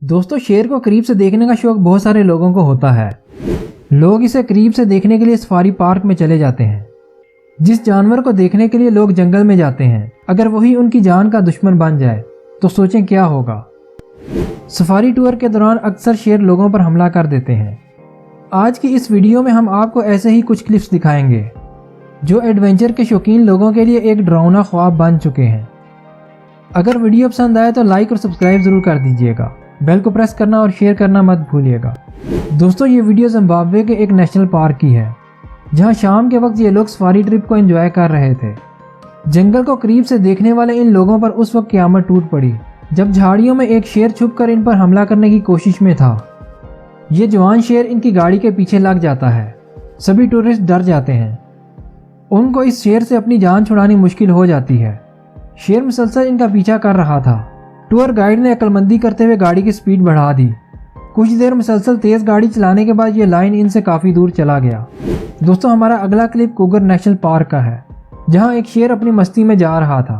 दोस्तों शेर को करीब से देखने का शौक बहुत सारे लोगों को होता है। लोग इसे करीब से देखने के लिए सफारी पार्क में चले जाते हैं। जिस जानवर को देखने के लिए लोग जंगल में जाते हैं, अगर वही उनकी जान का दुश्मन बन जाए तो सोचें क्या होगा। सफारी टूर के दौरान अक्सर शेर लोगों पर हमला कर देते हैं। आज की इस वीडियो में हम आपको ऐसे ही कुछ क्लिप्स दिखाएंगे जो एडवेंचर के शौकीन लोगों के लिए एक डरावना ख्वाब बन चुके हैं। अगर वीडियो पसंद आए तो लाइक और सब्सक्राइब जरूर कर दीजिएगा। बेल को प्रेस करना और शेयर करना मत भूलिएगा। दोस्तों ये वीडियो जिम्बाब्वे के एक नेशनल पार्क की है, जहां शाम के वक्त ये लोग सफारी ट्रिप को एंजॉय कर रहे थे। जंगल को करीब से देखने वाले इन लोगों पर उस वक्त क़यामत टूट पड़ी जब झाड़ियों में एक शेर छुपकर इन पर हमला करने की कोशिश में था। ये जवान शेर इनकी गाड़ी के पीछे लग जाता है। सभी टूरिस्ट डर जाते हैं। उनको इस शेर से अपनी जान छुड़ानी मुश्किल हो जाती है। शेर मुसलसल इनका पीछा कर रहा था। टूर गाइड ने अक्लमंदी करते हुए गाड़ी की स्पीड बढ़ा दी। कुछ देर मुसलसल तेज़ गाड़ी चलाने के बाद ये लाइन इनसे काफ़ी दूर चला गया। दोस्तों हमारा अगला क्लिप कुगर नेशनल पार्क का है, जहां एक शेर अपनी मस्ती में जा रहा था।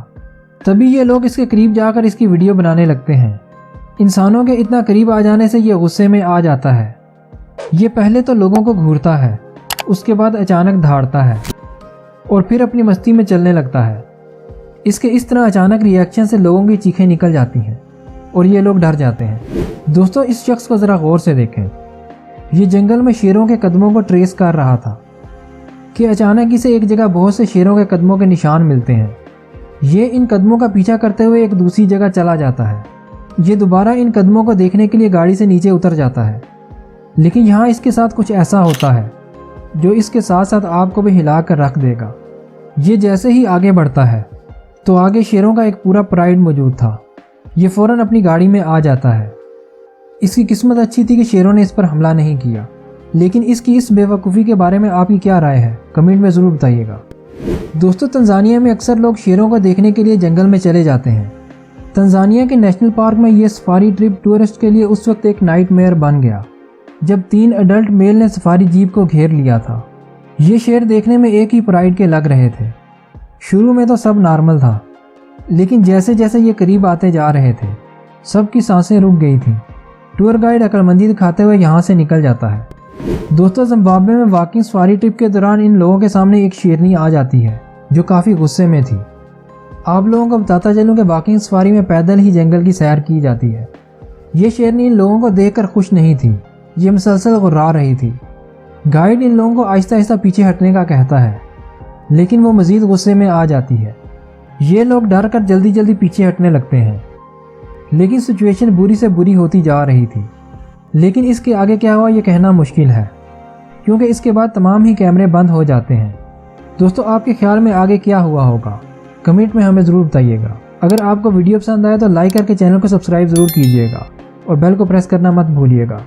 तभी ये लोग इसके करीब जाकर इसकी वीडियो बनाने लगते हैं। इंसानों के इतना करीब आ जाने से ये गुस्से में आ जाता है। ये पहले तो लोगों को घूरता है, उसके बाद अचानक दहाड़ता है और फिर अपनी मस्ती में चलने लगता है। इसके इस तरह अचानक रिएक्शन से लोगों की चीखें निकल जाती हैं और ये लोग डर जाते हैं। दोस्तों इस शख्स को ज़रा गौर से देखें। ये जंगल में शेरों के कदमों को ट्रेस कर रहा था कि अचानक इसे एक जगह बहुत से शेरों के कदमों के निशान मिलते हैं। ये इन कदमों का पीछा करते हुए एक दूसरी जगह चला जाता है। ये दोबारा इन कदमों को देखने के लिए गाड़ी से नीचे उतर जाता है, लेकिन यहाँ इसके साथ कुछ ऐसा होता है जो इसके साथ साथ आपको भी हिला कर रख देगा। ये जैसे ही आगे बढ़ता है तो आगे शेरों का एक पूरा प्राइड मौजूद था। ये फ़ौरन अपनी गाड़ी में आ जाता है। इसकी किस्मत अच्छी थी कि शेरों ने इस पर हमला नहीं किया। लेकिन इसकी इस बेवकूफ़ी के बारे में आपकी क्या राय है, कमेंट में ज़रूर बताइएगा। दोस्तों तंजानिया में अक्सर लोग शेरों को देखने के लिए जंगल में चले जाते हैं। तंजानिया के नेशनल पार्क में ये सफारी ट्रिप टूरिस्ट के लिए उस वक्त एक नाइटमेयर बन गया जब 3 एडल्ट मेल ने सफारी जीप को घेर लिया था। ये शेर देखने में एक ही प्राइड के लग रहे थे। शुरू में तो सब नॉर्मल था, लेकिन जैसे जैसे ये करीब आते जा रहे थे सबकी सांसें रुक गई थी। टूर गाइड अक्लमंदी दिखाते हुए यहाँ से निकल जाता है। दोस्तों जिम्बाब्वे में वॉकिंग सफारी ट्रिप के दौरान इन लोगों के सामने एक शेरनी आ जाती है जो काफ़ी गुस्से में थी। आप लोगों को बताता चलूँ कि वॉकिंग सफारी में पैदल ही जंगल की सैर की जाती है। ये शेरनी इन लोगों को देखकर खुश नहीं थी। ये मुसलसल गुर्रा रही थी। गाइड इन लोगों को आहिस्ता आहिस्ता पीछे हटने का कहता है, लेकिन वो मज़ीद गुस्से में आ जाती है। ये लोग डर कर जल्दी जल्दी पीछे हटने लगते हैं, लेकिन सिचुएशन बुरी से बुरी होती जा रही थी। लेकिन इसके आगे क्या हुआ ये कहना मुश्किल है, क्योंकि इसके बाद तमाम ही कैमरे बंद हो जाते हैं। दोस्तों आपके ख्याल में आगे क्या हुआ होगा, कमेंट में हमें ज़रूर बताइएगा। अगर आपको वीडियो पसंद आए तो लाइक करके चैनल को सब्सक्राइब ज़रूर कीजिएगा और बेल को प्रेस करना मत भूलिएगा।